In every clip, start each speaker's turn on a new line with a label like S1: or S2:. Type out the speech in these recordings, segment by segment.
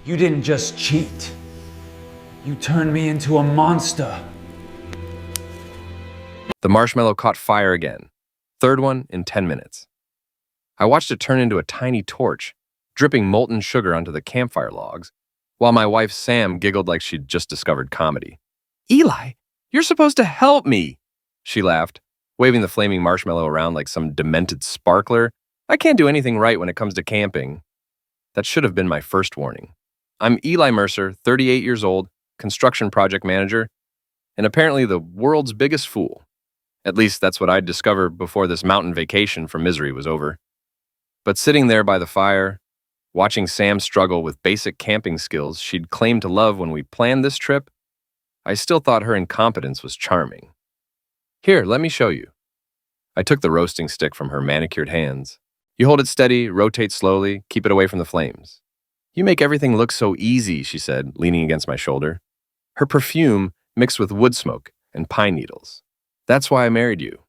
S1: You didn't just cheat. You turned me into a monster.
S2: The marshmallow caught fire again. Third one in 10 minutes. I watched it turn into a tiny torch, dripping molten sugar onto the campfire logs, while my wife Sam giggled like she'd just discovered comedy. "Eli, you're supposed to help me," she laughed, waving the flaming marshmallow around like some demented sparkler. I can't do anything right when it comes to camping. That should have been my first warning. I'm Eli Mercer, 38 years old, construction project manager, and apparently the world's biggest fool. At least that's what I'd discovered before this mountain vacation from misery was over. But sitting there by the fire, watching Sam struggle with basic camping skills she'd claimed to love when we planned this trip, I still thought her incompetence was charming. "Here, let me show you." I took the roasting stick from her manicured hands. "You hold it steady, rotate slowly, keep it away from the flames." "You make everything look so easy," she said, leaning against my shoulder. Her perfume mixed with wood smoke and pine needles. "That's why I married you."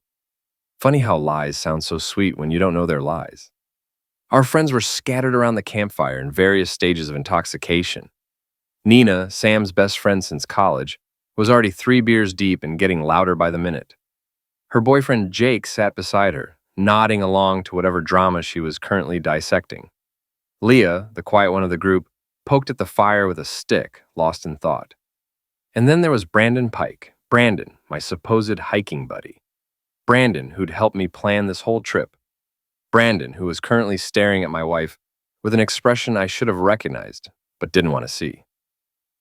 S2: Funny how lies sound so sweet when you don't know they're lies. Our friends were scattered around the campfire in various stages of intoxication. Nina, Sam's best friend since college, was already 3 beers deep and getting louder by the minute. Her boyfriend Jake sat beside her, nodding along to whatever drama she was currently dissecting. Leah, the quiet one of the group, poked at the fire with a stick, lost in thought. And then there was Brandon Pike, Brandon, my supposed hiking buddy. Brandon, who'd helped me plan this whole trip. Brandon, who was currently staring at my wife with an expression I should have recognized, but didn't want to see.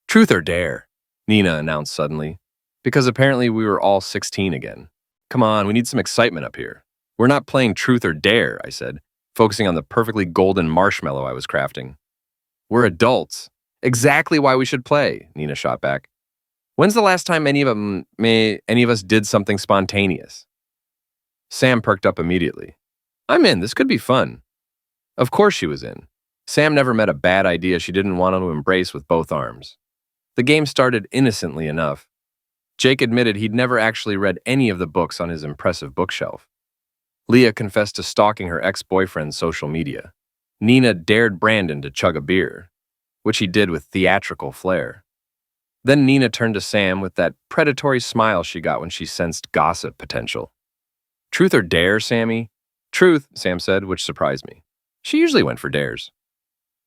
S2: "Truth or dare," Nina announced suddenly, because apparently we were all 16 again. "Come on, we need some excitement up here." "We're not playing truth or dare," I said, focusing on the perfectly golden marshmallow I was crafting. "We're adults. Exactly why we should play," Nina shot back. "When's the last time any of us did something spontaneous?" Sam perked up immediately. "I'm in. This could be fun." Of course she was in. Sam never met a bad idea she didn't want to embrace with both arms. The game started innocently enough. Jake admitted he'd never actually read any of the books on his impressive bookshelf. Leah confessed to stalking her ex-boyfriend's social media. Nina dared Brandon to chug a beer, which he did with theatrical flair. Then Nina turned to Sam with that predatory smile she got when she sensed gossip potential. "Truth or dare, Sammy?" "Truth," Sam said, which surprised me. She usually went for dares.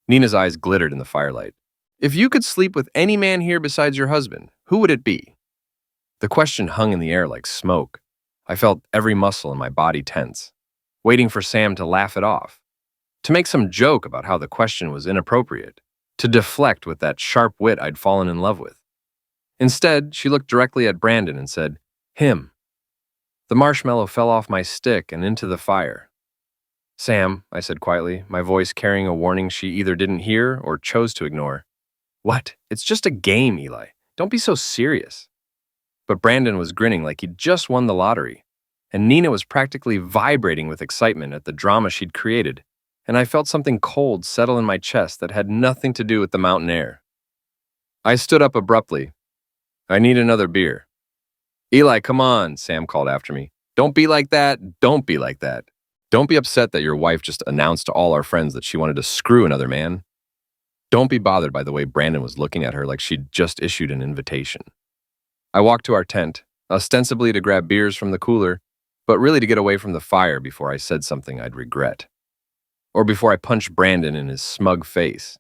S2: Nina's eyes glittered in the firelight. "If you could sleep with any man here besides your husband, who would it be?" The question hung in the air like smoke. I felt every muscle in my body tense, waiting for Sam to laugh it off, to make some joke about how the question was inappropriate, to deflect with that sharp wit I'd fallen in love with. Instead, she looked directly at Brandon and said, "Him." The marshmallow fell off my stick and into the fire. "Sam," I said quietly, my voice carrying a warning she either didn't hear or chose to ignore. "What? It's just a game, Eli. Don't be so serious." But Brandon was grinning like he'd just won the lottery, and Nina was practically vibrating with excitement at the drama she'd created, and I felt something cold settle in my chest that had nothing to do with the mountain air. I stood up abruptly. "I need another beer." "Eli, come on," Sam called after me. "Don't be like that. Don't be like that. Don't be upset that your wife just announced to all our friends that she wanted to screw another man." Don't be bothered by the way Brandon was looking at her like she'd just issued an invitation. I walked to our tent, ostensibly to grab beers from the cooler, but really to get away from the fire before I said something I'd regret. Or before I punched Brandon in his smug face.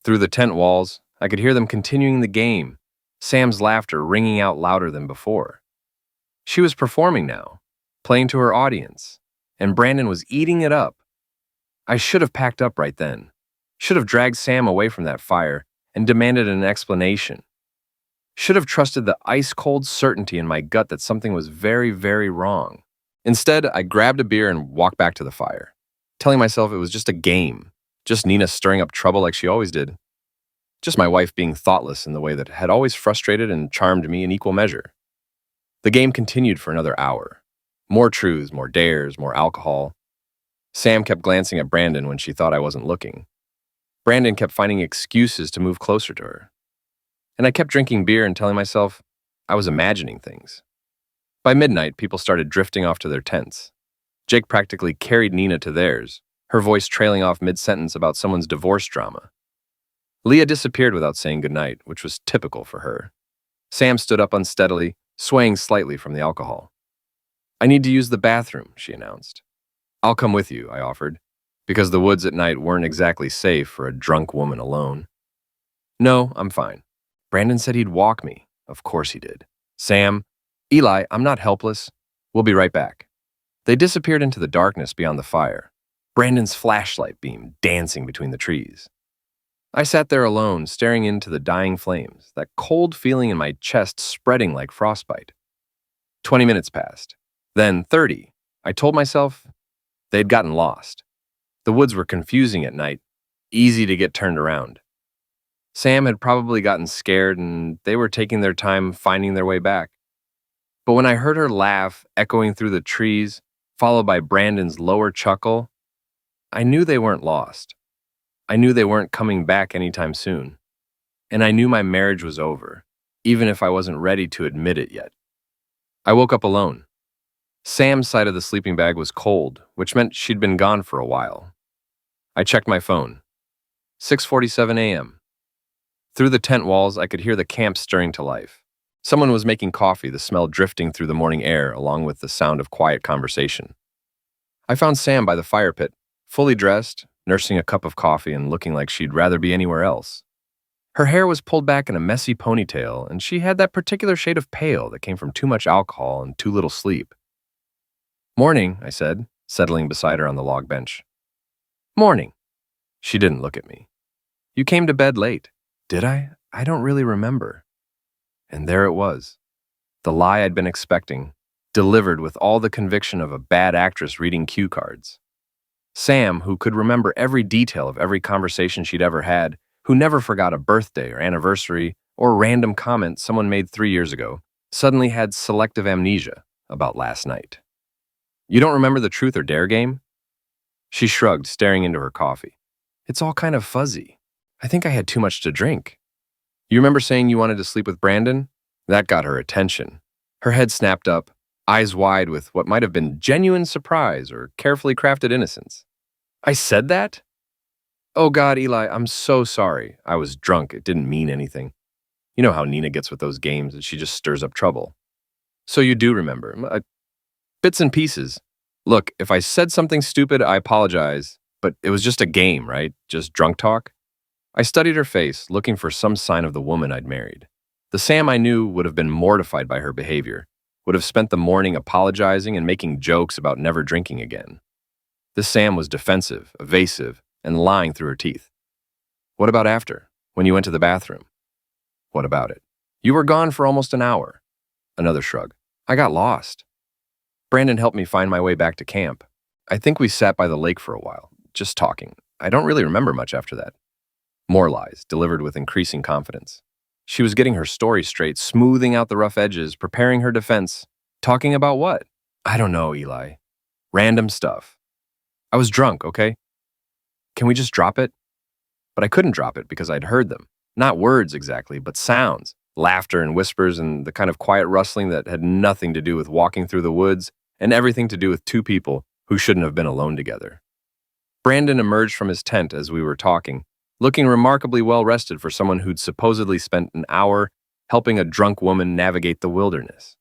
S2: Through the tent walls, I could hear them continuing the game, Sam's laughter ringing out louder than before. She was performing now, playing to her audience, and Brandon was eating it up. I should have packed up right then, should have dragged Sam away from that fire and demanded an explanation. Should have trusted the ice-cold certainty in my gut that something was very, very wrong. Instead, I grabbed a beer and walked back to the fire, telling myself it was just a game, just Nina stirring up trouble like she always did. Just my wife being thoughtless in the way that had always frustrated and charmed me in equal measure. The game continued for another hour. More truths, more dares, more alcohol. Sam kept glancing at Brandon when she thought I wasn't looking. Brandon kept finding excuses to move closer to her. And I kept drinking beer and telling myself I was imagining things. By midnight, people started drifting off to their tents. Jake practically carried Nina to theirs, her voice trailing off mid-sentence about someone's divorce drama. Leah disappeared without saying goodnight, which was typical for her. Sam stood up unsteadily, swaying slightly from the alcohol. "I need to use the bathroom," she announced. "I'll come with you," I offered, because the woods at night weren't exactly safe for a drunk woman alone. "No, I'm fine. Brandon said he'd walk me." Of course he did. "Sam, Eli, I'm not helpless. We'll be right back." They disappeared into the darkness beyond the fire, Brandon's flashlight beam dancing between the trees. I sat there alone, staring into the dying flames, that cold feeling in my chest spreading like frostbite. 20 minutes passed. Then 30. I told myself they'd gotten lost. The woods were confusing at night, easy to get turned around. Sam had probably gotten scared and they were taking their time finding their way back. But when I heard her laugh echoing through the trees, followed by Brandon's lower chuckle, I knew they weren't lost. I knew they weren't coming back anytime soon. And I knew my marriage was over, even if I wasn't ready to admit it yet. I woke up alone. Sam's side of the sleeping bag was cold, which meant she'd been gone for a while. I checked my phone. 6:47 a.m. Through the tent walls, I could hear the camp stirring to life. Someone was making coffee, the smell drifting through the morning air, along with the sound of quiet conversation. I found Sam by the fire pit, fully dressed, nursing a cup of coffee and looking like she'd rather be anywhere else. Her hair was pulled back in a messy ponytail, and she had that particular shade of pale that came from too much alcohol and too little sleep. "Morning," I said, settling beside her on the log bench. "Morning." She didn't look at me. "You came to bed late." Did I? I don't really remember. And there it was. The lie I'd been expecting, delivered with all the conviction of a bad actress reading cue cards. Sam, who could remember every detail of every conversation she'd ever had, who never forgot a birthday or anniversary or random comment someone made 3 years ago, suddenly had selective amnesia about last night. "You don't remember the truth or dare game?" She shrugged, staring into her coffee. "It's all kind of fuzzy. I think I had too much to drink." "You remember saying you wanted to sleep with Brandon?" That got her attention. Her head snapped up, eyes wide with what might have been genuine surprise or carefully crafted innocence. "I said that?" "Oh God, Eli, I'm so sorry. I was drunk. It didn't mean anything. You know how Nina gets with those games, and she just stirs up trouble." "So you do remember." Bits and pieces. Look, if I said something stupid, I apologize, but it was just a game, right? Just drunk talk." I studied her face, looking for some sign of the woman I'd married. The Sam I knew would have been mortified by her behavior, would have spent the morning apologizing and making jokes about never drinking again. This Sam was defensive, evasive, and lying through her teeth. "What about after, when you went to the bathroom?" "What about it?" "You were gone for almost an hour." Another shrug. "I got lost. Brandon helped me find my way back to camp. I think we sat by the lake for a while, just talking. I don't really remember much after that." More lies, delivered with increasing confidence. She was getting her story straight, smoothing out the rough edges, preparing her defense. Talking about what? "I don't know, Eli. Random stuff. I was drunk, okay? Can we just drop it?" But I couldn't drop it because I'd heard them. Not words exactly, but sounds. Laughter and whispers and the kind of quiet rustling that had nothing to do with walking through the woods and everything to do with two people who shouldn't have been alone together. Brandon emerged from his tent as we were talking, looking remarkably well-rested for someone who'd supposedly spent an hour helping a drunk woman navigate the wilderness.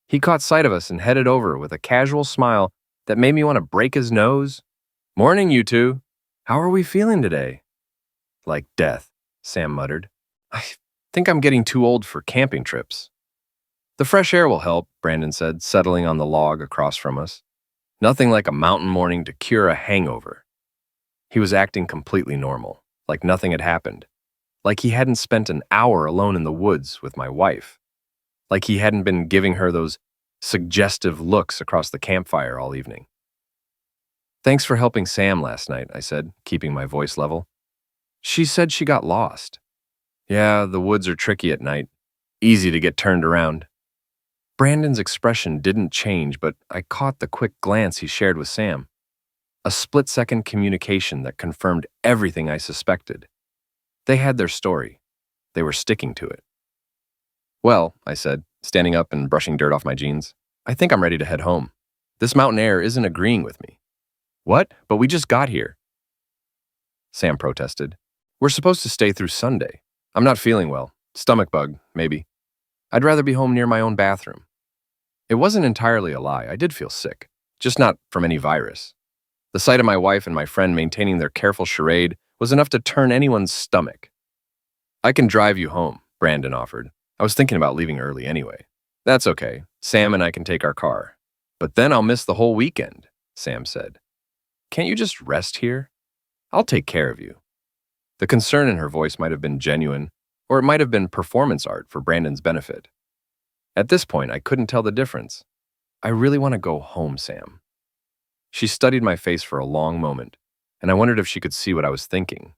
S2: He caught sight of us and headed over with a casual smile that made me want to break his nose. "Morning, you two. How are we feeling today?" "Like death," Sam muttered. "I think I'm getting too old for camping trips." "The fresh air will help," Brandon said, settling on the log across from us. "Nothing like a mountain morning to cure a hangover." He was acting completely normal, like nothing had happened, like he hadn't spent an hour alone in the woods with my wife, like he hadn't been giving her those suggestive looks across the campfire all evening. "Thanks for helping Sam last night," I said, keeping my voice level. "She said she got lost." "Yeah, the woods are tricky at night. Easy to get turned around." Brandon's expression didn't change, but I caught the quick glance he shared with Sam. A split-second communication that confirmed everything I suspected. They had their story. They were sticking to it. "Well," I said, standing up and brushing dirt off my jeans, "I think I'm ready to head home. This mountain air isn't agreeing with me." "What? But we just got here." Sam protested. We're supposed to stay through Sunday. I'm not feeling well. Stomach bug, maybe. I'd rather be home near my own bathroom. It wasn't entirely a lie. I did feel sick, just not from any virus. The sight of my wife and my friend maintaining their careful charade was enough to turn anyone's stomach. I can drive you home, Brandon offered. I was thinking about leaving early anyway. That's okay. Sam and I can take our car. But then I'll miss the whole weekend, Sam said. Can't you just rest here? I'll take care of you. The concern in her voice might have been genuine, or it might have been performance art for Brandon's benefit. At this point, I couldn't tell the difference. I really want to go home, Sam. She studied my face for a long moment, and I wondered if she could see what I was thinking.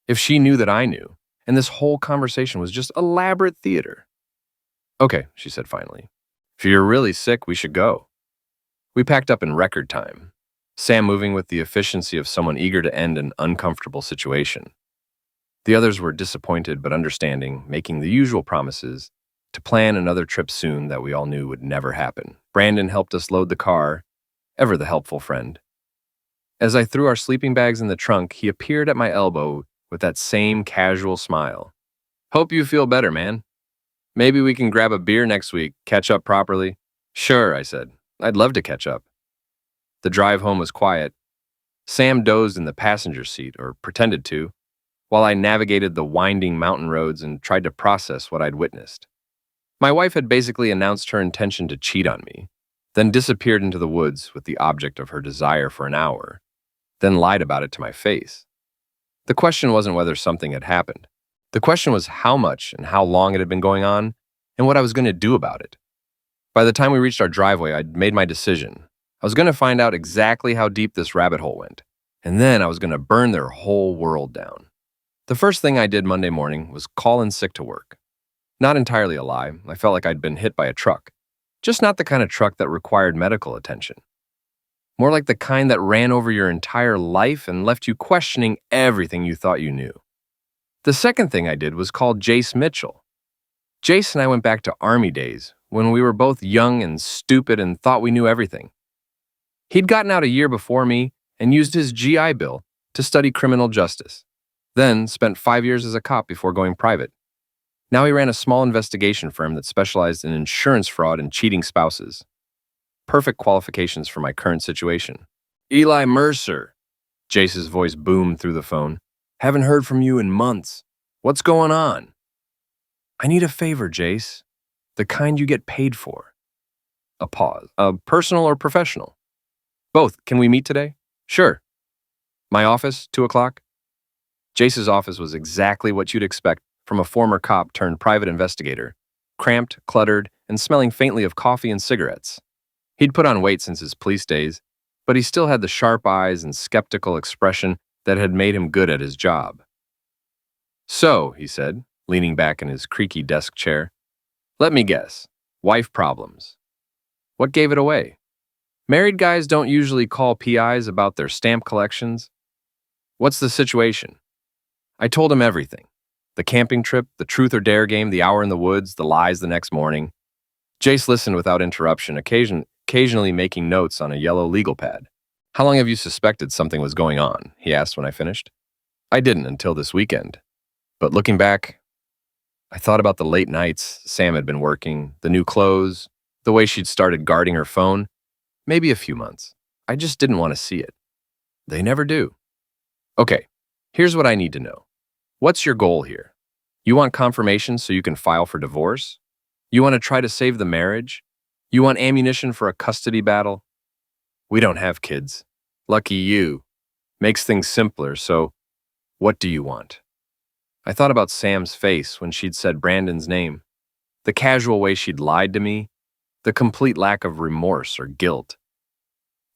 S2: If she knew that I knew, and this whole conversation was just elaborate theater. Okay, she said finally. If you're really sick, we should go. We packed up in record time, Sam moving with the efficiency of someone eager to end an uncomfortable situation. The others were disappointed but understanding, making the usual promises to plan another trip soon that we all knew would never happen. Brandon helped us load the car, ever the helpful friend. As I threw our sleeping bags in the trunk, he appeared at my elbow with that same casual smile. Hope you feel better, man. Maybe we can grab a beer next week, catch up properly. Sure, I said. I'd love to catch up. The drive home was quiet. Sam dozed in the passenger seat, or pretended to, while I navigated the winding mountain roads and tried to process what I'd witnessed. My wife had basically announced her intention to cheat on me, then disappeared into the woods with the object of her desire for an hour, then lied about it to my face. The question wasn't whether something had happened. The question was how much and how long it had been going on and what I was going to do about it. By the time we reached our driveway, I'd made my decision. I was going to find out exactly how deep this rabbit hole went, and then I was going to burn their whole world down. The first thing I did Monday morning was call in sick to work. Not entirely a lie. I felt like I'd been hit by a truck. Just not the kind of truck that required medical attention. More like the kind that ran over your entire life and left you questioning everything you thought you knew. The second thing I did was call Jace Mitchell. Jace and I went back to Army days when we were both young and stupid and thought we knew everything. He'd gotten out a year before me and used his GI Bill to study criminal justice, then spent 5 years as a cop before going private. Now he ran a small investigation firm that specialized in insurance fraud and cheating spouses. Perfect qualifications for my current situation. Eli Mercer, Jace's voice boomed through the phone. Haven't heard from you in months. What's going on? I need a favor, Jace. The kind you get paid for. A pause. Personal or professional? Both. Can we meet today? Sure. My office, 2 o'clock? Jace's office was exactly what you'd expect from a former cop turned private investigator. Cramped, cluttered, and smelling faintly of coffee and cigarettes. He'd put on weight since his police days, but he still had the sharp eyes and skeptical expression that had made him good at his job. So, he said, leaning back in his creaky desk chair, let me guess. Wife problems. What gave it away? Married guys don't usually call PIs about their stamp collections. What's the situation? I told him everything. The camping trip, the truth or dare game, the hour in the woods, the lies the next morning. Jace listened without interruption, occasionally making notes on a yellow legal pad. How long have you suspected something was going on? He asked when I finished. I didn't until this weekend. But looking back, I thought about the late nights Sam had been working, the new clothes, the way she'd started guarding her phone. Maybe a few months. I just didn't want to see it. They never do. Okay, here's what I need to know. What's your goal here? You want confirmation so you can file for divorce? You want to try to save the marriage? You want ammunition for a custody battle? We don't have kids. Lucky you. Makes things simpler, so what do you want? I thought about Sam's face when she'd said Brandon's name, the casual way she'd lied to me, the complete lack of remorse or guilt.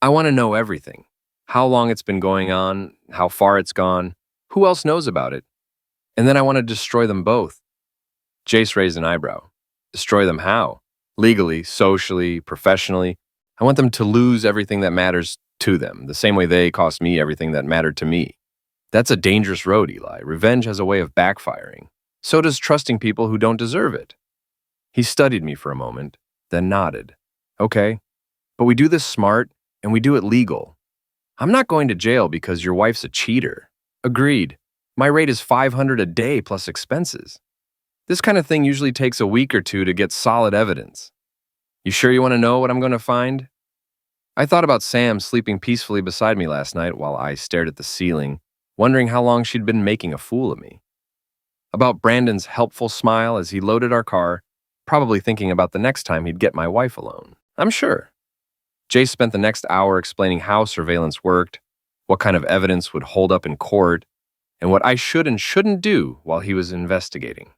S2: I want to know everything. How long it's been going on, how far it's gone, who else knows about it? And then I want to destroy them both. Jace raised an eyebrow. Destroy them how? Legally, socially, professionally. I want them to lose everything that matters to them, the same way they cost me everything that mattered to me. That's a dangerous road, Eli. Revenge has a way of backfiring. So does trusting people who don't deserve it. He studied me for a moment, then nodded. Okay, but we do this smart, and we do it legal. I'm not going to jail because your wife's a cheater. Agreed. My rate is $500 a day plus expenses. This kind of thing usually takes a week or two to get solid evidence. You sure you want to know what I'm going to find? I thought about Sam sleeping peacefully beside me last night while I stared at the ceiling, wondering how long she'd been making a fool of me. About Brandon's helpful smile as he loaded our car, probably thinking about the next time he'd get my wife alone. I'm sure. Jay spent the next hour explaining how surveillance worked, what kind of evidence would hold up in court, and what I should and shouldn't do while he was investigating.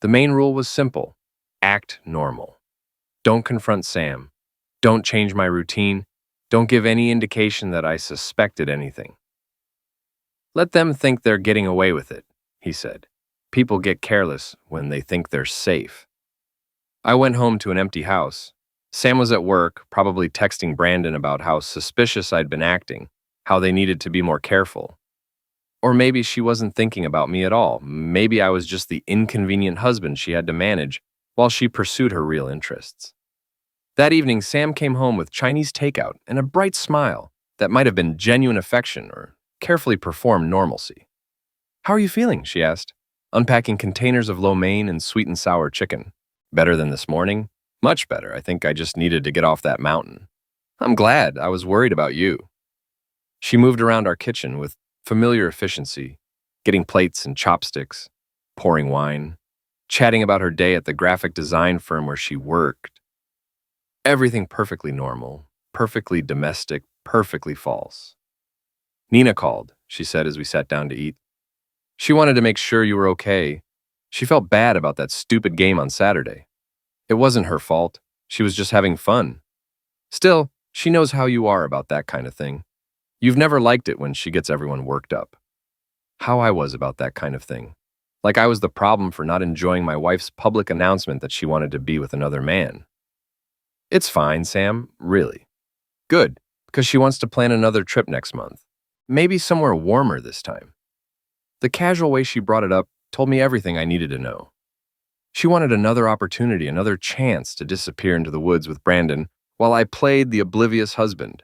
S2: The main rule was simple: act normal. Don't confront Sam. Don't change my routine. Don't give any indication that I suspected anything. Let them think they're getting away with it, he said. People get careless when they think they're safe. I went home to an empty house. Sam was at work, probably texting Brandon about how suspicious I'd been acting, how they needed to be more careful. Or maybe she wasn't thinking about me at all. Maybe I was just the inconvenient husband she had to manage while she pursued her real interests. That evening, Sam came home with Chinese takeout and a bright smile that might have been genuine affection or carefully performed normalcy. "How are you feeling?" she asked, unpacking containers of lo mein and sweet and sour chicken. "Better than this morning?" "Much better. I think I just needed to get off that mountain." "I'm glad. I was worried about you." She moved around our kitchen with familiar efficiency, getting plates and chopsticks, pouring wine, chatting about her day at the graphic design firm where she worked. Everything perfectly normal, perfectly domestic, perfectly false. "Nina called," she said as we sat down to eat. "She wanted to make sure you were okay. She felt bad about that stupid game on Saturday. It wasn't her fault. She was just having fun. Still, she knows how you are about that kind of thing. You've never liked it when she gets everyone worked up." How I was about that kind of thing. Like I was the problem for not enjoying my wife's public announcement that she wanted to be with another man. "It's fine, Sam, really." "Good, because she wants to plan another trip next month. Maybe somewhere warmer this time." The casual way she brought it up told me everything I needed to know. She wanted another opportunity, another chance to disappear into the woods with Brandon while I played the oblivious husband.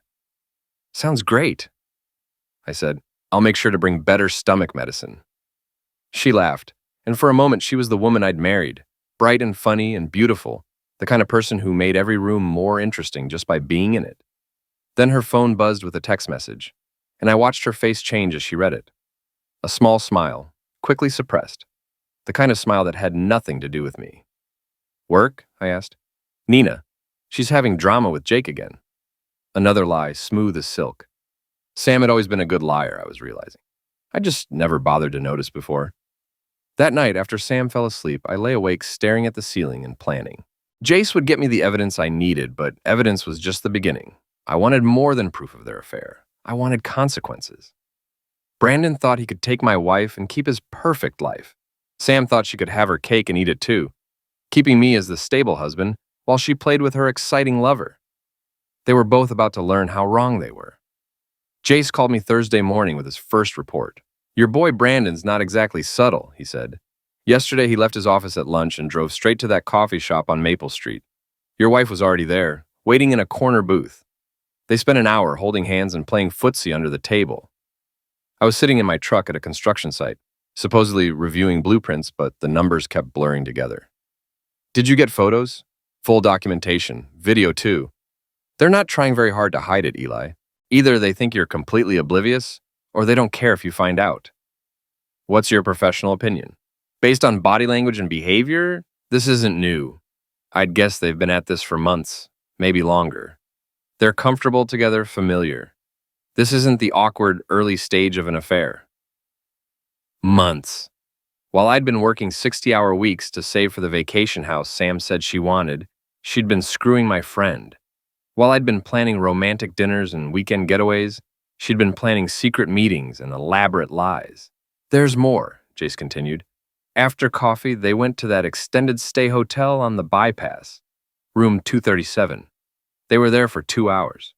S2: "Sounds great," I said. "I'll make sure to bring better stomach medicine." She laughed, and for a moment she was the woman I'd married, bright and funny and beautiful, the kind of person who made every room more interesting just by being in it. Then her phone buzzed with a text message, and I watched her face change as she read it. A small smile, quickly suppressed, the kind of smile that had nothing to do with me. "Work?" I asked. "Nina. She's having drama with Jake again." Another lie, smooth as silk. Sam had always been a good liar, I was realizing. I just never bothered to notice before. That night, after Sam fell asleep, I lay awake staring at the ceiling and planning. Jace would get me the evidence I needed, but evidence was just the beginning. I wanted more than proof of their affair. I wanted consequences. Brandon thought he could take my wife and keep his perfect life. Sam thought she could have her cake and eat it too, keeping me as the stable husband while she played with her exciting lover. They were both about to learn how wrong they were. Jace called me Thursday morning with his first report. "Your boy Brandon's not exactly subtle," he said. "Yesterday he left his office at lunch and drove straight to that coffee shop on Maple Street. Your wife was already there, waiting in a corner booth. They spent an hour holding hands and playing footsie under the table. I was sitting in my truck at a construction site, supposedly reviewing blueprints, but the numbers kept blurring together." "Did you get photos?" "Full documentation, video too." "They're not trying very hard to hide it, Eli. Either they think you're completely oblivious, or they don't care if you find out." "What's your professional opinion?" "Based on body language and behavior, this isn't new. I'd guess they've been at this for months, maybe longer. They're comfortable together, familiar. This isn't the awkward early stage of an affair." Months. While I'd been working 60-hour weeks to save for the vacation house Sam said she wanted, she'd been screwing my friend. While I'd been planning romantic dinners and weekend getaways, she'd been planning secret meetings and elaborate lies. "There's more," Jace continued. "After coffee, they went to that extended stay hotel on the bypass, room 237. They were there for 2 hours.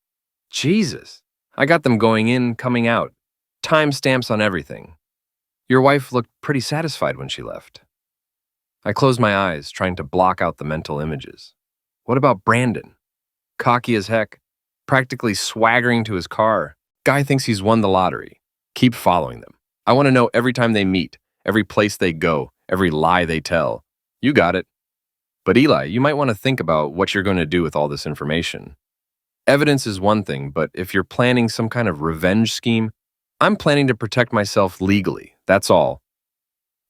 S2: Jesus! I got them going in, coming out. Timestamps on everything. Your wife looked pretty satisfied when she left." I closed my eyes, trying to block out the mental images. What about Brandon? Cocky as heck, practically swaggering to his car. Guy thinks he's won the lottery. Keep following them. I want to know every time they meet, every place they go, every lie they tell. You got it. But Eli, you might want to think about what you're going to do with all this information. Evidence is one thing, but if you're planning some kind of revenge scheme, I'm planning to protect myself legally. That's all.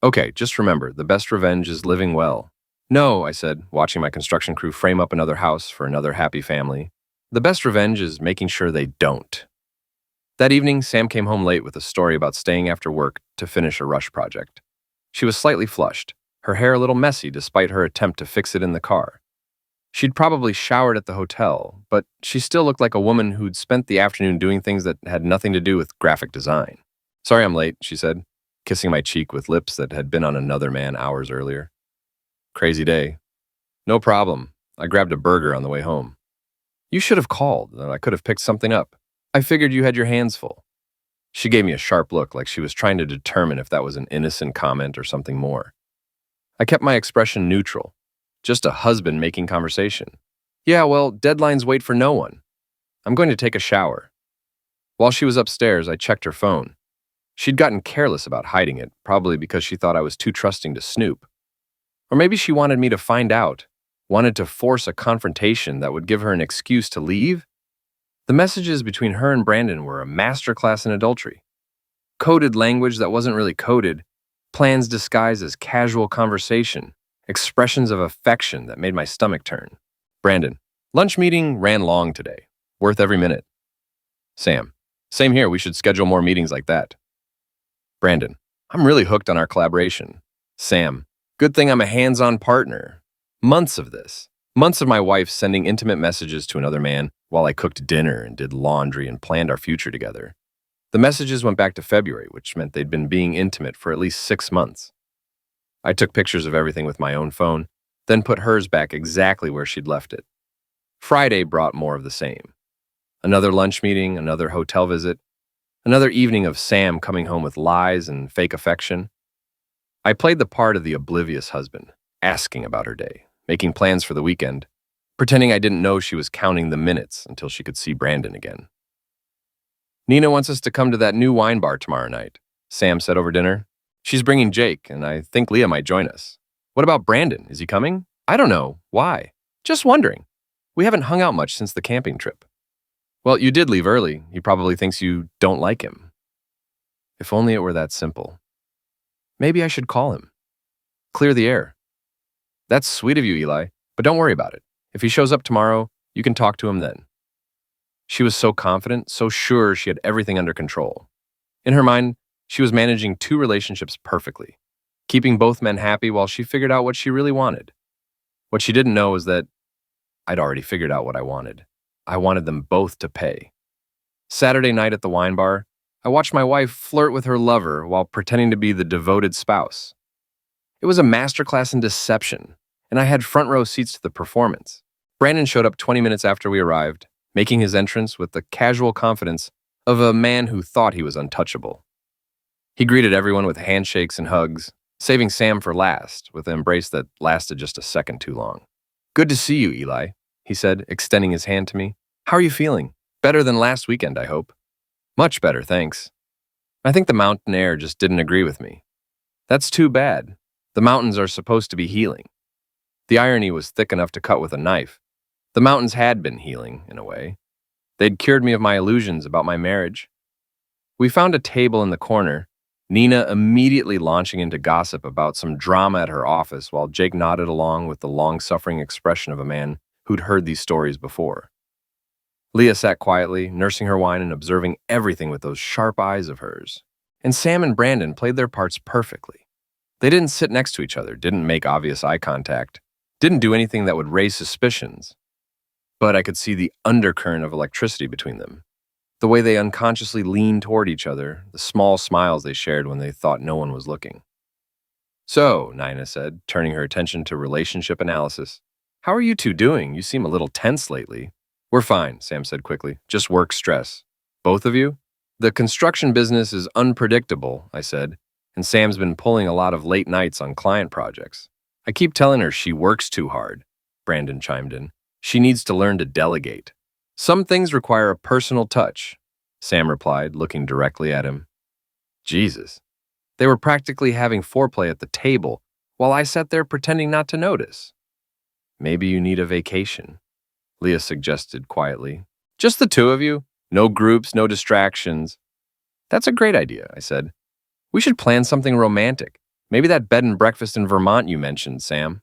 S2: Okay, just remember, the best revenge is living well. No, I said, watching my construction crew frame up another house for another happy family. The best revenge is making sure they don't. That evening, Sam came home late with a story about staying after work to finish a rush project. She was slightly flushed, her hair a little messy despite her attempt to fix it in the car. She'd probably showered at the hotel, but she still looked like a woman who'd spent the afternoon doing things that had nothing to do with graphic design. Sorry I'm late, she said, kissing my cheek with lips that had been on another man hours earlier. Crazy day. No problem. I grabbed a burger on the way home. You should have called, and I could have picked something up. I figured you had your hands full. She gave me a sharp look like she was trying to determine if that was an innocent comment or something more. I kept my expression neutral, just a husband making conversation. Yeah, well, deadlines wait for no one. I'm going to take a shower. While she was upstairs, I checked her phone. She'd gotten careless about hiding it, probably because she thought I was too trusting to snoop. Or maybe she wanted me to find out, wanted to force a confrontation that would give her an excuse to leave. The messages between her and Brandon were a masterclass in adultery. Coded language that wasn't really coded, plans disguised as casual conversation, expressions of affection that made my stomach turn. Brandon, lunch meeting ran long today. Worth every minute. Sam, same here, we should schedule more meetings like that. Brandon, I'm really hooked on our collaboration. Sam, good thing I'm a hands-on partner. Months of this. Months of my wife sending intimate messages to another man while I cooked dinner and did laundry and planned our future together. The messages went back to February, which meant they'd been being intimate for at least 6 months. I took pictures of everything with my own phone, then put hers back exactly where she'd left it. Friday brought more of the same. Another lunch meeting, another hotel visit, another evening of Sam coming home with lies and fake affection. I played the part of the oblivious husband, asking about her day, making plans for the weekend, pretending I didn't know she was counting the minutes until she could see Brandon again. Nina wants us to come to that new wine bar tomorrow night, Sam said over dinner. She's bringing Jake, and I think Leah might join us. What about Brandon? Is he coming? I don't know. Why? Just wondering. We haven't hung out much since the camping trip. Well, you did leave early. He probably thinks you don't like him. If only it were that simple. Maybe I should call him. Clear the air. That's sweet of you, Eli, but don't worry about it. If he shows up tomorrow, you can talk to him then. She was so confident, so sure she had everything under control. In her mind, she was managing 2 relationships perfectly, keeping both men happy while she figured out what she really wanted. What she didn't know was that I'd already figured out what I wanted. I wanted them both to pay. Saturday night at the wine bar, I watched my wife flirt with her lover while pretending to be the devoted spouse. It was a masterclass in deception, and I had front row seats to the performance. Brandon showed up 20 minutes after we arrived, making his entrance with the casual confidence of a man who thought he was untouchable. He greeted everyone with handshakes and hugs, saving Sam for last with an embrace that lasted just a second too long. Good to see you, Eli, he said, extending his hand to me. How are you feeling? Better than last weekend, I hope. Much better, thanks. I think the mountain air just didn't agree with me. That's too bad. The mountains are supposed to be healing. The irony was thick enough to cut with a knife. The mountains had been healing, in a way. They'd cured me of my illusions about my marriage. We found a table in the corner, Nina immediately launching into gossip about some drama at her office while Jake nodded along with the long-suffering expression of a man who'd heard these stories before. Leah sat quietly, nursing her wine and observing everything with those sharp eyes of hers. And Sam and Brandon played their parts perfectly. They didn't sit next to each other, didn't make obvious eye contact, didn't do anything that would raise suspicions. But I could see the undercurrent of electricity between them. The way they unconsciously leaned toward each other, the small smiles they shared when they thought no one was looking. So, Nina said, turning her attention to relationship analysis, how are you two doing? You seem a little tense lately. We're fine, Sam said quickly. Just work stress. Both of you? The construction business is unpredictable, I said, and Sam's been pulling a lot of late nights on client projects. I keep telling her she works too hard, Brandon chimed in. She needs to learn to delegate. Some things require a personal touch, Sam replied, looking directly at him. Jesus, They were practically having foreplay at the table while I sat there pretending not to notice. Maybe you need a vacation, Leah suggested quietly. Just the two of you? No groups, no distractions. That's a great idea, I said. We should plan something romantic. Maybe that bed and breakfast in Vermont you mentioned, Sam.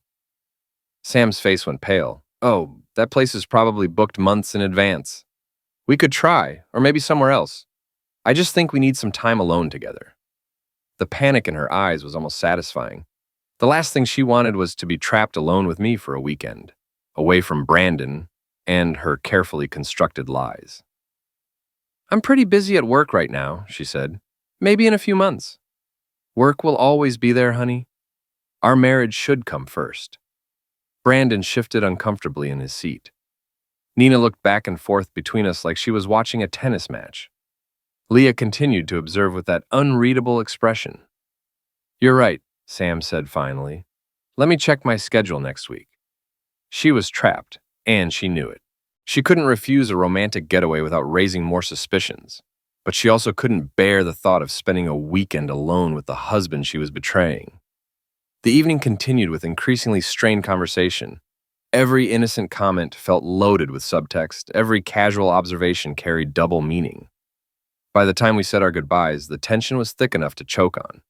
S2: Sam's face went pale. Oh, that place is probably booked months in advance. We could try, or maybe somewhere else. I just think we need some time alone together. The panic in her eyes was almost satisfying. The last thing she wanted was to be trapped alone with me for a weekend, away from Brandon and her carefully constructed lies. I'm pretty busy at work right now, she said. Maybe in a few months. Work will always be there, honey. Our marriage should come first. Brandon shifted uncomfortably in his seat. Nina looked back and forth between us like she was watching a tennis match. Leah continued to observe with that unreadable expression. You're right, Sam said finally. Let me check my schedule next week. She was trapped, and she knew it. She couldn't refuse a romantic getaway without raising more suspicions, but she also couldn't bear the thought of spending a weekend alone with the husband she was betraying. The evening continued with increasingly strained conversation. Every innocent comment felt loaded with subtext. Every casual observation carried double meaning. By the time we said our goodbyes, the tension was thick enough to choke on.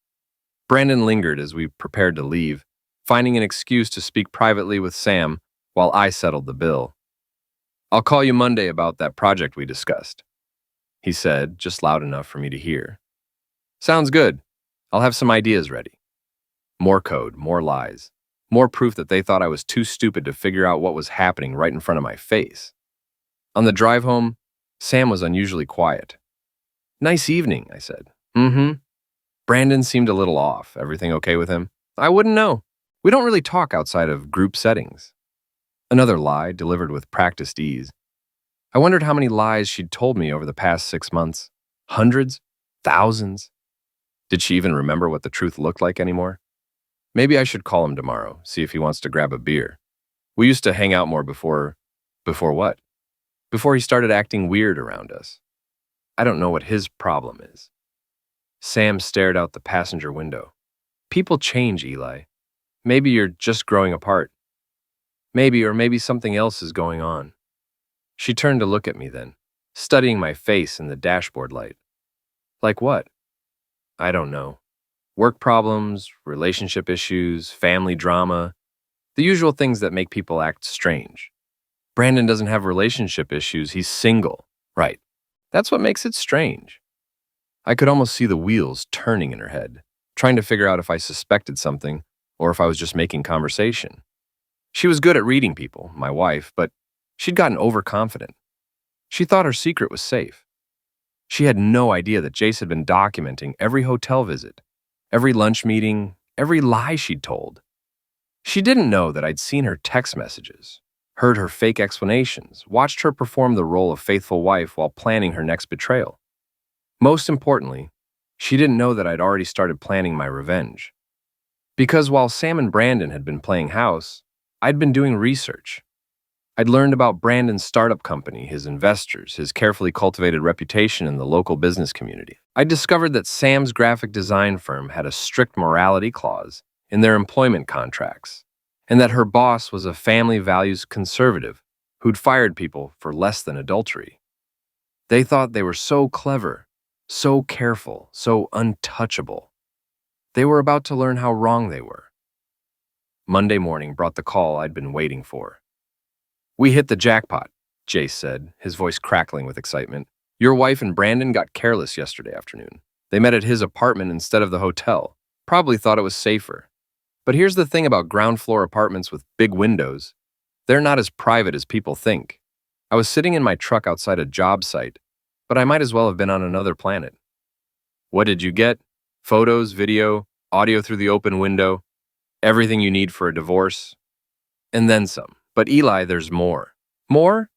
S2: Brandon lingered as we prepared to leave, finding an excuse to speak privately with Sam while I settled the bill. I'll call you Monday about that project we discussed, he said, just loud enough for me to hear. Sounds good. I'll have some ideas ready. More code, more lies, more proof that they thought I was too stupid to figure out what was happening right in front of my face. On the drive home, Sam was unusually quiet. Nice evening, I said. Brandon seemed a little off. Everything okay with him? I wouldn't know. We don't really talk outside of group settings. Another lie, delivered with practiced ease. I wondered how many lies she'd told me over the past 6 months. Hundreds? Thousands? Did she even remember what the truth looked like anymore? Maybe I should call him tomorrow, see if he wants to grab a beer. We used to hang out more before what? Before he started acting weird around us. I don't know what his problem is. Sam stared out the passenger window. People change, Eli. Maybe you're just growing apart. Maybe something else is going on. She turned to look at me then, studying my face in the dashboard light. Like what? I don't know. Work problems, relationship issues, family drama, the usual things that make people act strange. Brandon doesn't have relationship issues, he's single. Right. That's what makes it strange. I could almost see the wheels turning in her head, trying to figure out if I suspected something or if I was just making conversation. She was good at reading people, my wife, but she'd gotten overconfident. She thought her secret was safe. She had no idea that Jace had been documenting every hotel visit, every lunch meeting, every lie she'd told. She didn't know that I'd seen her text messages, heard her fake explanations, watched her perform the role of faithful wife while planning her next betrayal. Most importantly, she didn't know that I'd already started planning my revenge. Because while Sam and Brandon had been playing house, I'd been doing research. I'd learned about Brandon's startup company, his investors, his carefully cultivated reputation in the local business community. I'd discovered that Sam's graphic design firm had a strict morality clause in their employment contracts, and that her boss was a family values conservative who'd fired people for less than adultery. They thought they were so clever, so careful, so untouchable. They were about to learn how wrong they were. Monday morning brought the call I'd been waiting for. We hit the jackpot, Jace said, his voice crackling with excitement. Your wife and Brandon got careless yesterday afternoon. They met at his apartment instead of the hotel. Probably thought it was safer. But here's the thing about ground floor apartments with big windows. They're not as private as people think. I was sitting in my truck outside a job site, but I might as well have been on another planet. What did you get? Photos, video, audio through the open window, everything you need for a divorce, and then some. But Eli, there's more. More?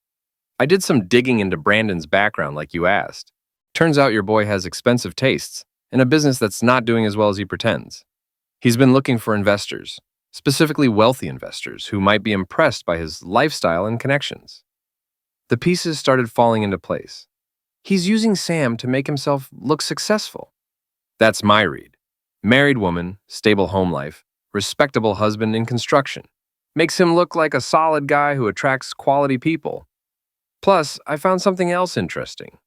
S2: I did some digging into Brandon's background like you asked. Turns out your boy has expensive tastes and a business that's not doing as well as he pretends. He's been looking for investors, specifically wealthy investors who might be impressed by his lifestyle and connections. The pieces started falling into place. He's using Sam to make himself look successful. That's my read. Married woman, stable home life, respectable husband in construction. Makes him look like a solid guy who attracts quality people. Plus, I found something else interesting.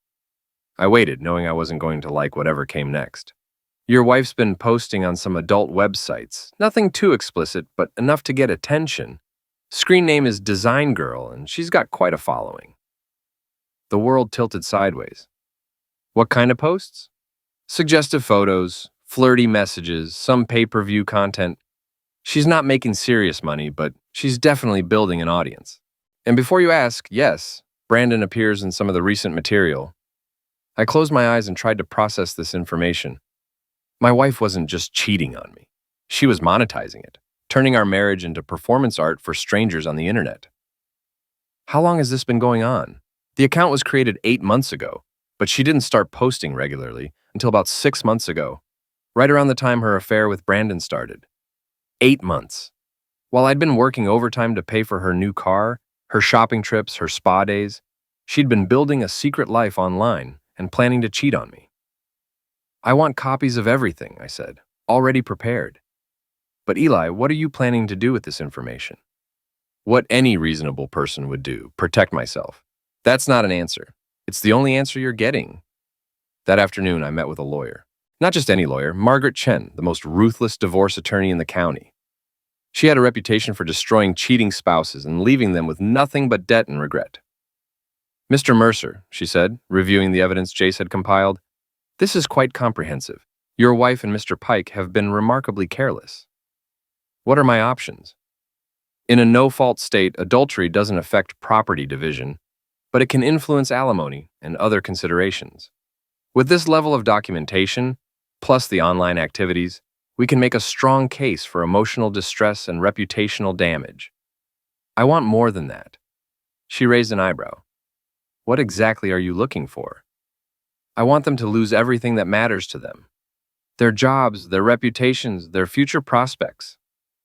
S2: I waited, knowing I wasn't going to like whatever came next. Your wife's been posting on some adult websites. Nothing too explicit, but enough to get attention. Screen name is Design Girl, and she's got quite a following. The world tilted sideways. What kind of posts? Suggestive photos, flirty messages, some pay-per-view content. She's not making serious money, but she's definitely building an audience. And before you ask, yes, Brandon appears in some of the recent material. I closed my eyes and tried to process this information. My wife wasn't just cheating on me. She was monetizing it, turning our marriage into performance art for strangers on the internet. How long has this been going on? The account was created 8 months ago, but she didn't start posting regularly until about 6 months ago, right around the time her affair with Brandon started. 8 months. While I'd been working overtime to pay for her new car, her shopping trips, her spa days, she'd been building a secret life online and planning to cheat on me. I want copies of everything, I said, already prepared. But Eli, what are you planning to do with this information? What any reasonable person would do, protect myself. That's not an answer. It's the only answer you're getting. That afternoon, I met with a lawyer. Not just any lawyer, Margaret Chen, the most ruthless divorce attorney in the county. She had a reputation for destroying cheating spouses and leaving them with nothing but debt and regret. Mr. Mercer, she said, reviewing the evidence Jace had compiled, this is quite comprehensive. Your wife and Mr. Pike have been remarkably careless. What are my options? In a no-fault state, adultery doesn't affect property division, but it can influence alimony and other considerations. With this level of documentation, plus the online activities, we can make a strong case for emotional distress and reputational damage. I want more than that. She raised an eyebrow. What exactly are you looking for? I want them to lose everything that matters to them. Their jobs, their reputations, their future prospects.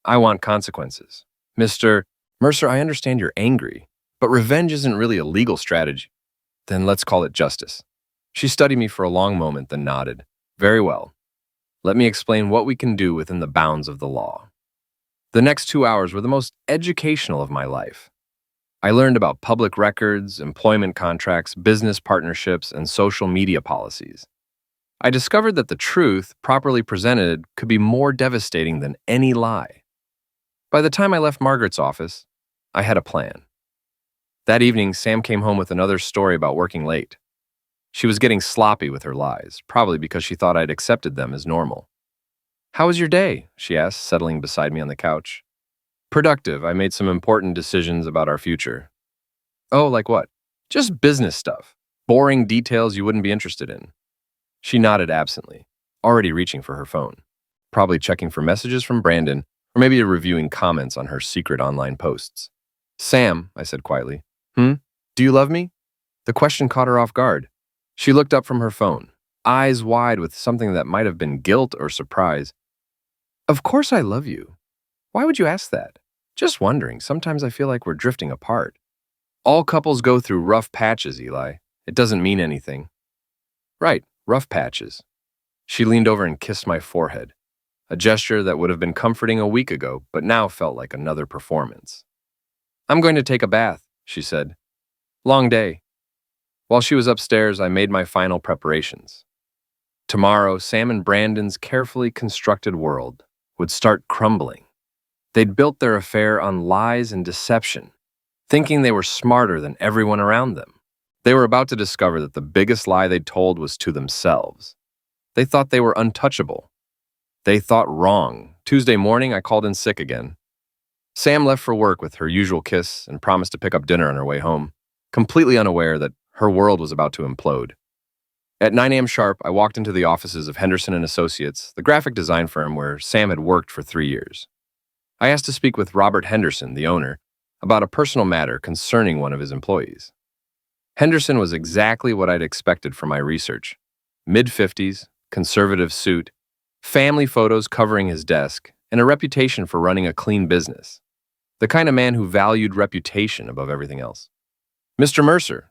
S2: I want consequences. Mr. Mercer, I understand you're angry, but revenge isn't really a legal strategy. Then let's call it justice. She studied me for a long moment, then nodded. Very well. Let me explain what we can do within the bounds of the law. The next 2 hours were the most educational of my life. I learned about public records, employment contracts, business partnerships, and social media policies. I discovered that the truth, properly presented, could be more devastating than any lie. By the time I left Margaret's office, I had a plan. That evening, Sam came home with another story about working late. She was getting sloppy with her lies, probably because she thought I'd accepted them as normal. How was your day? She asked, settling beside me on the couch. Productive. I made some important decisions about our future. Oh, like what? Just business stuff. Boring details you wouldn't be interested in. She nodded absently, already reaching for her phone. Probably checking for messages from Brandon, or maybe reviewing comments on her secret online posts. Sam, I said quietly. Do you love me? The question caught her off guard. She looked up from her phone, eyes wide with something that might have been guilt or surprise. Of course I love you. Why would you ask that? Just wondering. Sometimes I feel like we're drifting apart. All couples go through rough patches, Eli. It doesn't mean anything. Right, rough patches. She leaned over and kissed my forehead, a gesture that would have been comforting a week ago, but now felt like another performance. I'm going to take a bath, she said. Long day. While she was upstairs, I made my final preparations. Tomorrow, Sam and Brandon's carefully constructed world would start crumbling. They'd built their affair on lies and deception, thinking they were smarter than everyone around them. They were about to discover that the biggest lie they'd told was to themselves. They thought they were untouchable. They thought wrong. Tuesday morning, I called in sick again. Sam left for work with her usual kiss and promised to pick up dinner on her way home, completely unaware that her world was about to implode. At 9 a.m. sharp, I walked into the offices of Henderson & Associates, the graphic design firm where Sam had worked for 3 years. I asked to speak with Robert Henderson, the owner, about a personal matter concerning one of his employees. Henderson was exactly what I'd expected from my research. Mid-50s, conservative suit, family photos covering his desk, and a reputation for running a clean business. The kind of man who valued reputation above everything else. Mr. Mercer,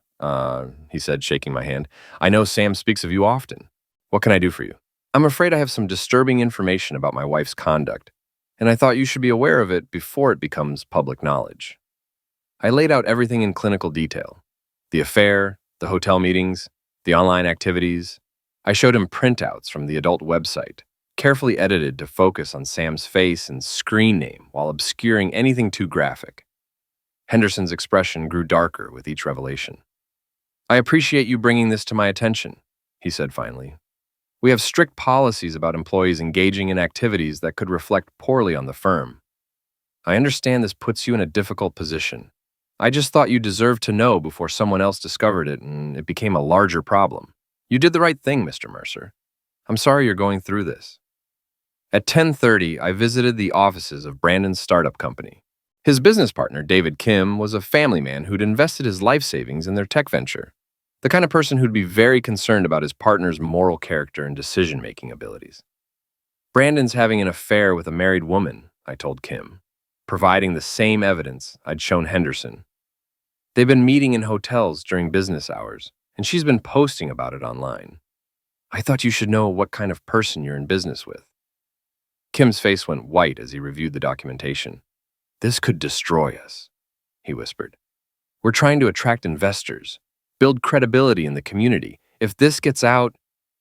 S2: he said, shaking my hand, I know Sam speaks of you often. What can I do for you? I'm afraid I have some disturbing information about my wife's conduct, and I thought you should be aware of it before it becomes public knowledge. I laid out everything in clinical detail: the affair, the hotel meetings, the online activities. I showed him printouts from the adult website, carefully edited to focus on Sam's face and screen name while obscuring anything too graphic. Henderson's expression grew darker with each revelation. "I appreciate you bringing this to my attention," he said finally. "We have strict policies about employees engaging in activities that could reflect poorly on the firm. I understand this puts you in a difficult position. I just thought you deserved to know before someone else discovered it and it became a larger problem. You did the right thing, Mr. Mercer. I'm sorry you're going through this." At 10:30, I visited the offices of Brandon's startup company. His business partner, David Kim, was a family man who'd invested his life savings in their tech venture, the kind of person who'd be very concerned about his partner's moral character and decision-making abilities. "Brandon's having an affair with a married woman," I told Kim, providing the same evidence I'd shown Henderson. "They've been meeting in hotels during business hours, and she's been posting about it online. I thought you should know what kind of person you're in business with." Kim's face went white as he reviewed the documentation. "This could destroy us," he whispered. "We're trying to attract investors, build credibility in the community. If this gets out,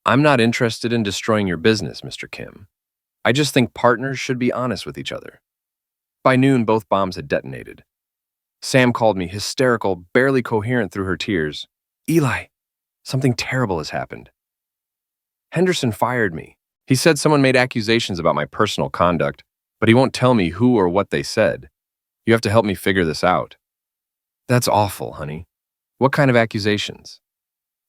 S2: I'm not interested in destroying your business, Mr. Kim. I just think partners should be honest with each other." By noon, both bombs had detonated. Sam called me, hysterical, barely coherent through her tears. "Eli, something terrible has happened. Henderson fired me. He said someone made accusations about my personal conduct, but he won't tell me who or what they said. You have to help me figure this out." "That's awful, honey. What kind of accusations?"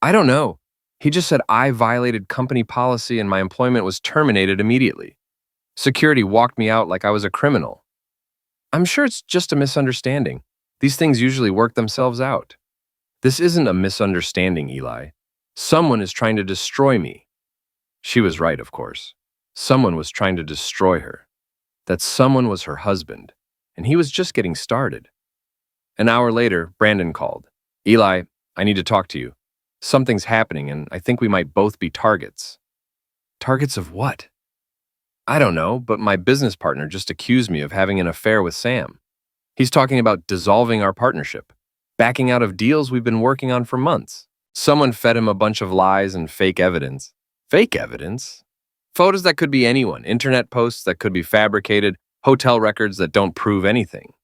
S2: "I don't know. He just said I violated company policy and my employment was terminated immediately. Security walked me out like I was a criminal." "I'm sure it's just a misunderstanding. These things usually work themselves out." "This isn't a misunderstanding, Eli. Someone is trying to destroy me." She was right, of course. Someone was trying to destroy her. That someone was her husband, and he was just getting started. An hour later, Brandon called. "Eli, I need to talk to you. Something's happening, and I think we might both be targets." "Targets of what?" "I don't know, but my business partner just accused me of having an affair with Sam. He's talking about dissolving our partnership, backing out of deals we've been working on for months. Someone fed him a bunch of lies and fake evidence." "Fake evidence?" "Photos that could be anyone, internet posts that could be fabricated, hotel records that don't prove anything."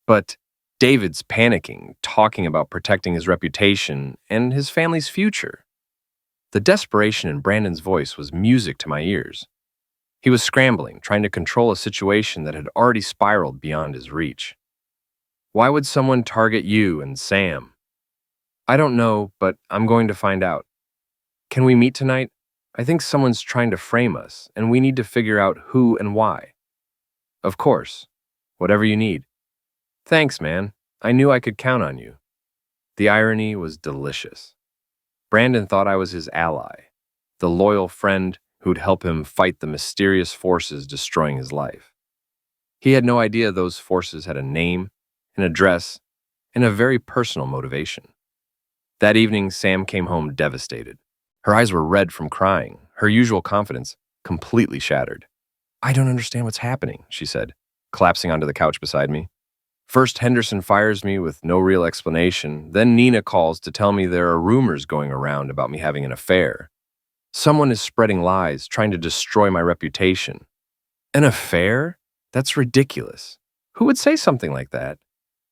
S2: "But David's panicking, talking about protecting his reputation and his family's future." The desperation in Brandon's voice was music to my ears. He was scrambling, trying to control a situation that had already spiraled beyond his reach. "Why would someone target you and Sam?" "I don't know, but I'm going to find out. Can we meet tonight? I think someone's trying to frame us, and we need to figure out who and why." "Of course. Whatever you need." "Thanks, man. I knew I could count on you." The irony was delicious. Brandon thought I was his ally, the loyal friend who'd help him fight the mysterious forces destroying his life. He had no idea those forces had a name, an address, and a very personal motivation. That evening, Sam came home devastated. Her eyes were red from crying, her usual confidence completely shattered. "I don't understand what's happening," she said, collapsing onto the couch beside me. "First, Henderson fires me with no real explanation. Then Nina calls to tell me there are rumors going around about me having an affair. Someone is spreading lies, trying to destroy my reputation." "An affair? That's ridiculous. Who would say something like that?"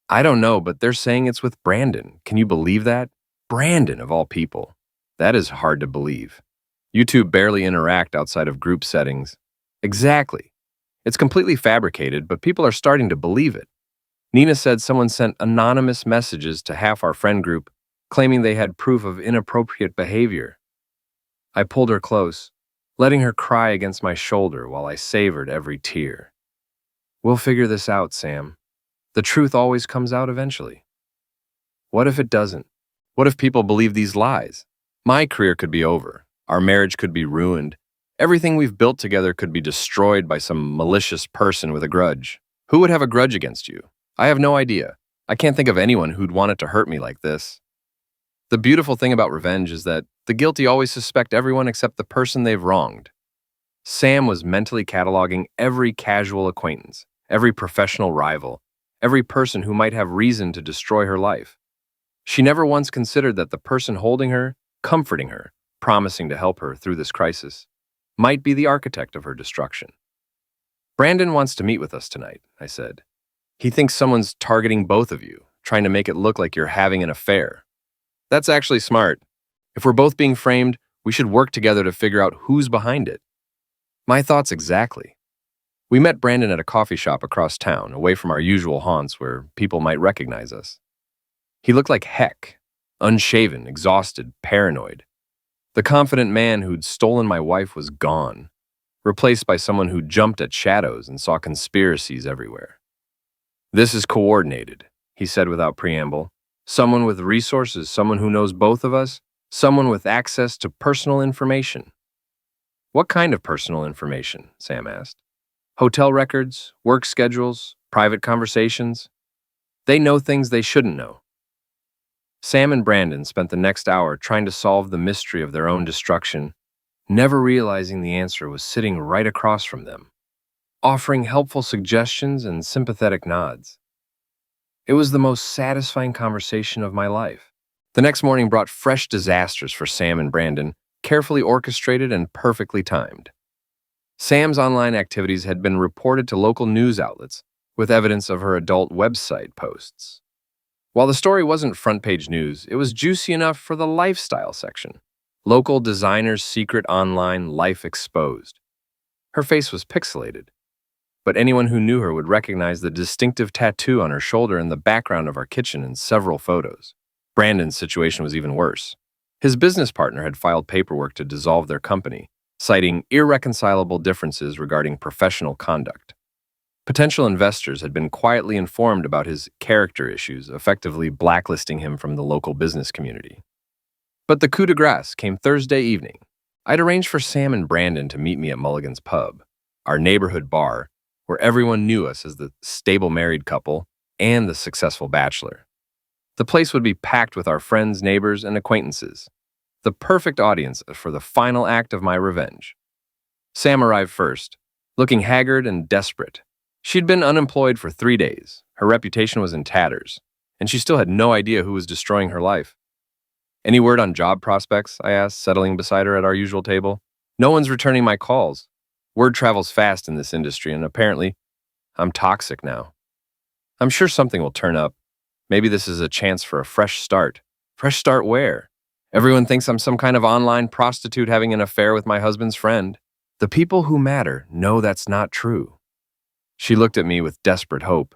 S2: "I don't know, but they're saying it's with Brandon. Can you believe that? Brandon, of all people. That is hard to believe. You two barely interact outside of group settings." "Exactly. It's completely fabricated, but people are starting to believe it. Nina said someone sent anonymous messages to half our friend group, claiming they had proof of inappropriate behavior." I pulled her close, letting her cry against my shoulder while I savored every tear. "We'll figure this out, Sam. The truth always comes out eventually." "What if it doesn't? What if people believe these lies? My career could be over. Our marriage could be ruined. Everything we've built together could be destroyed by some malicious person with a grudge. Who would have a grudge against you? I have no idea. I can't think of anyone who'd want it to hurt me like this." The beautiful thing about revenge is that the guilty always suspect everyone except the person they've wronged. Sam was mentally cataloging every casual acquaintance, every professional rival, every person who might have reason to destroy her life. She never once considered that the person holding her, comforting her, promising to help her through this crisis, might be the architect of her destruction. Brandon wants to meet with us tonight, I said. He thinks someone's targeting both of you, trying to make it look like you're having an affair. That's actually smart. If we're both being framed, we should work together to figure out who's behind it. My thoughts exactly. We met Brandon at a coffee shop across town, away from our usual haunts where people might recognize us. He looked like heck, unshaven, exhausted, paranoid. The confident man who'd stolen my wife was gone, replaced by someone who jumped at shadows and saw conspiracies everywhere. This is coordinated, he said without preamble. Someone with resources, someone who knows both of us, someone with access to personal information. What kind of personal information? Sam asked. Hotel records, work schedules, private conversations. They know things they shouldn't know. Sam and Brandon spent the next hour trying to solve the mystery of their own destruction, never realizing the answer was sitting right across from them, offering helpful suggestions and sympathetic nods. It was the most satisfying conversation of my life. The next morning brought fresh disasters for Sam and Brandon, carefully orchestrated and perfectly timed. Sam's online activities had been reported to local news outlets, with evidence of her adult website posts. While the story wasn't front-page news, it was juicy enough for the lifestyle section. Local designer's secret online life exposed. Her face was pixelated, but anyone who knew her would recognize the distinctive tattoo on her shoulder in the background of our kitchen in several photos. Brandon's situation was even worse. His business partner had filed paperwork to dissolve their company, citing irreconcilable differences regarding professional conduct. Potential investors had been quietly informed about his character issues, effectively blacklisting him from the local business community. But the coup de grace came Thursday evening. I'd arranged for Sam and Brandon to meet me at Mulligan's Pub, our neighborhood bar, where everyone knew us as the stable married couple and the successful bachelor. The place would be packed with our friends, neighbors, and acquaintances, the perfect audience for the final act of my revenge. Sam arrived first, looking haggard and desperate. She'd been unemployed for 3 days, her reputation was in tatters, and she still had no idea who was destroying her life. Any word on job prospects? I asked, settling beside her at our usual table. No one's returning my calls. Word travels fast in this industry, and apparently, I'm toxic now. I'm sure something will turn up. Maybe this is a chance for a fresh start. Fresh start where? Everyone thinks I'm some kind of online prostitute having an affair with my husband's friend. The people who matter know that's not true. She looked at me with desperate hope.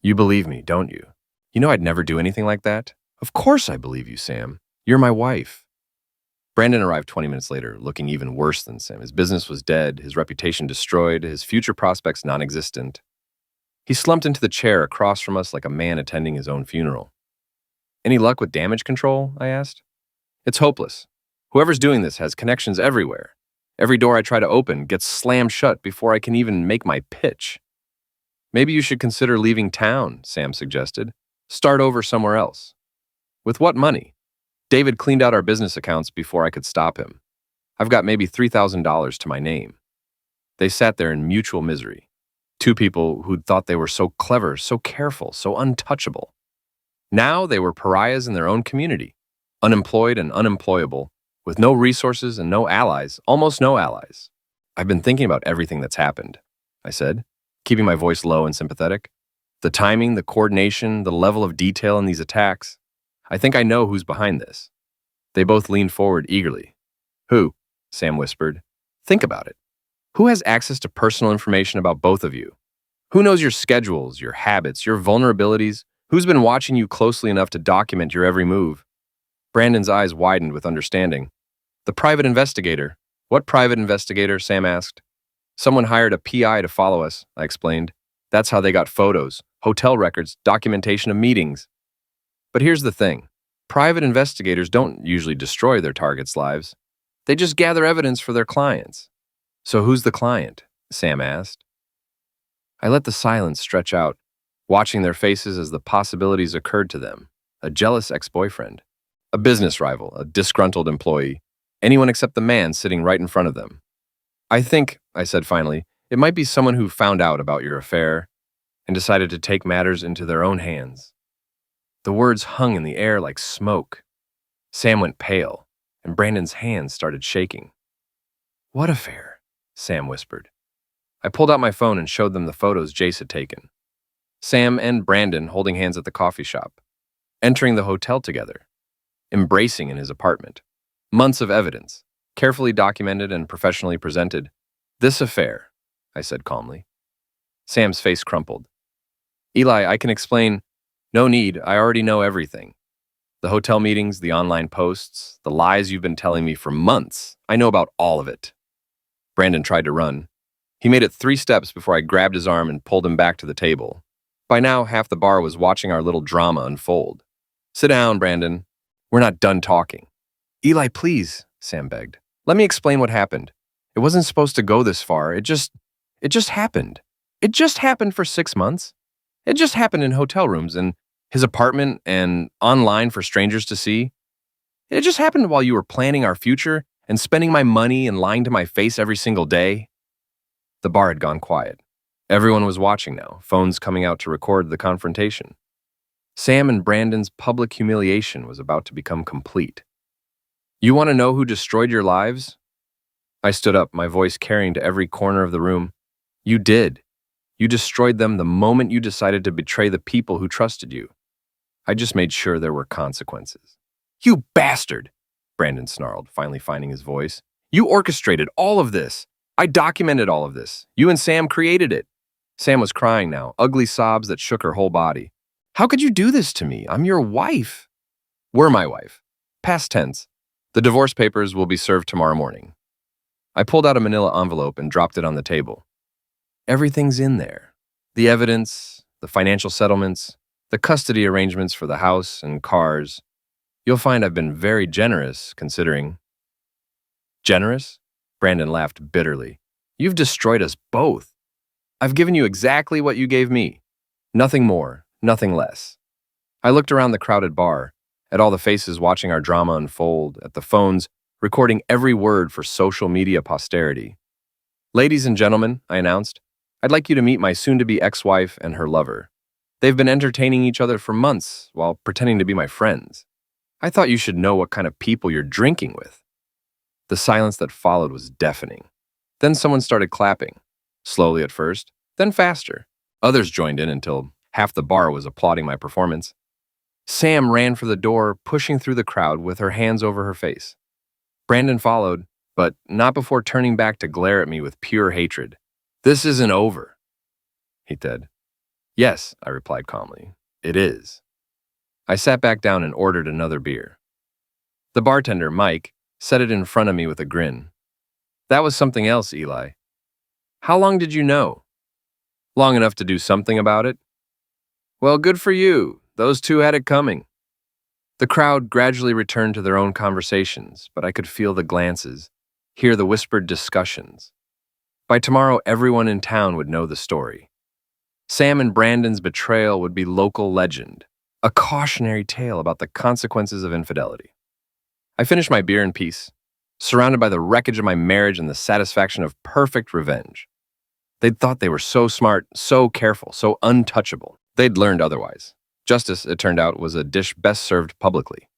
S2: You believe me, don't you? You know I'd never do anything like that. Of course I believe you, Sam. You're my wife. Brandon arrived 20 minutes later, looking even worse than Sam. His business was dead, his reputation destroyed, his future prospects non-existent. He slumped into the chair across from us like a man attending his own funeral. Any luck with damage control? I asked. It's hopeless. Whoever's doing this has connections everywhere. Every door I try to open gets slammed shut before I can even make my pitch. Maybe you should consider leaving town, Sam suggested. Start over somewhere else. With what money? David cleaned out our business accounts before I could stop him. I've got maybe $3,000 to my name. They sat there in mutual misery. Two people who'd thought they were so clever, so careful, so untouchable. Now they were pariahs in their own community, unemployed and unemployable, with no resources and no allies, almost no allies. I've been thinking about everything that's happened, I said, keeping my voice low and sympathetic. The timing, the coordination, the level of detail in these attacks. I think I know who's behind this. They both leaned forward eagerly. Who? Sam whispered. Think about it. Who has access to personal information about both of you? Who knows your schedules, your habits, your vulnerabilities? Who's been watching you closely enough to document your every move? Brandon's eyes widened with understanding. The private investigator. What private investigator? Sam asked. Someone hired a PI to follow us, I explained. That's how they got photos, hotel records, documentation of meetings. But here's the thing. Private investigators don't usually destroy their targets' lives. They just gather evidence for their clients. So who's the client? Sam asked. I let the silence stretch out, watching their faces as the possibilities occurred to them. A jealous ex-boyfriend, a business rival, a disgruntled employee, anyone except the man sitting right in front of them. I said finally, it might be someone who found out about your affair and decided to take matters into their own hands. The words hung in the air like smoke. Sam went pale, and Brandon's hands started shaking. What affair? Sam whispered. I pulled out my phone and showed them the photos Jace had taken. Sam and Brandon holding hands at the coffee shop, entering the hotel together, embracing in his apartment. Months of evidence, carefully documented and professionally presented. This affair, I said calmly. Sam's face crumpled. Eli, I can explain. No need, I already know everything. The hotel meetings, the online posts, the lies you've been telling me for months. I know about all of it. Brandon tried to run. He made it 3 steps before I grabbed his arm and pulled him back to the table. By now, half the bar was watching our little drama unfold. Sit down, Brandon. We're not done talking. Eli, please, Sam begged. Let me explain what happened. It wasn't supposed to go this far. It just happened. It just happened for 6 months. It just happened in hotel rooms and his apartment and online for strangers to see. It just happened while you were planning our future and spending my money and lying to my face every single day. The bar had gone quiet. Everyone was watching now, phones coming out to record the confrontation. Sam and Brandon's public humiliation was about to become complete. You want to know who destroyed your lives? I stood up, my voice carrying to every corner of the room. You did. You destroyed them the moment you decided to betray the people who trusted you. I just made sure there were consequences. You bastard! Brandon snarled, finally finding his voice. You orchestrated all of this. I documented all of this. You and Sam created it. Sam was crying now, ugly sobs that shook her whole body. How could you do this to me? I'm your wife. We're my wife. Past tense. The divorce papers will be served tomorrow morning. I pulled out a manila envelope and dropped it on the table. Everything's in there. The evidence, the financial settlements, the custody arrangements for the house and cars. You'll find I've been very generous, considering. Generous? Brandon laughed bitterly. You've destroyed us both. I've given you exactly what you gave me. Nothing more, nothing less. I looked around the crowded bar, at all the faces watching our drama unfold, at the phones recording every word for social media posterity. Ladies and gentlemen, I announced, I'd like you to meet my soon-to-be ex-wife and her lover. They've been entertaining each other for months while pretending to be my friends. I thought you should know what kind of people you're drinking with. The silence that followed was deafening. Then someone started clapping, slowly at first, then faster. Others joined in until half the bar was applauding my performance. Sam ran for the door, pushing through the crowd with her hands over her face. Brandon followed, but not before turning back to glare at me with pure hatred. This isn't over, he said. Yes, I replied calmly. It is. I sat back down and ordered another beer. The bartender, Mike, set it in front of me with a grin. That was something else, Eli. How long did you know? Long enough to do something about it? Well, good for you. Those two had it coming. The crowd gradually returned to their own conversations, but I could feel the glances, hear the whispered discussions. By tomorrow, everyone in town would know the story. Sam and Brandon's betrayal would be local legend, a cautionary tale about the consequences of infidelity. I finished my beer in peace, surrounded by the wreckage of my marriage and the satisfaction of perfect revenge. They'd thought they were so smart, so careful, so untouchable. They'd learned otherwise. Justice, it turned out, was a dish best served publicly.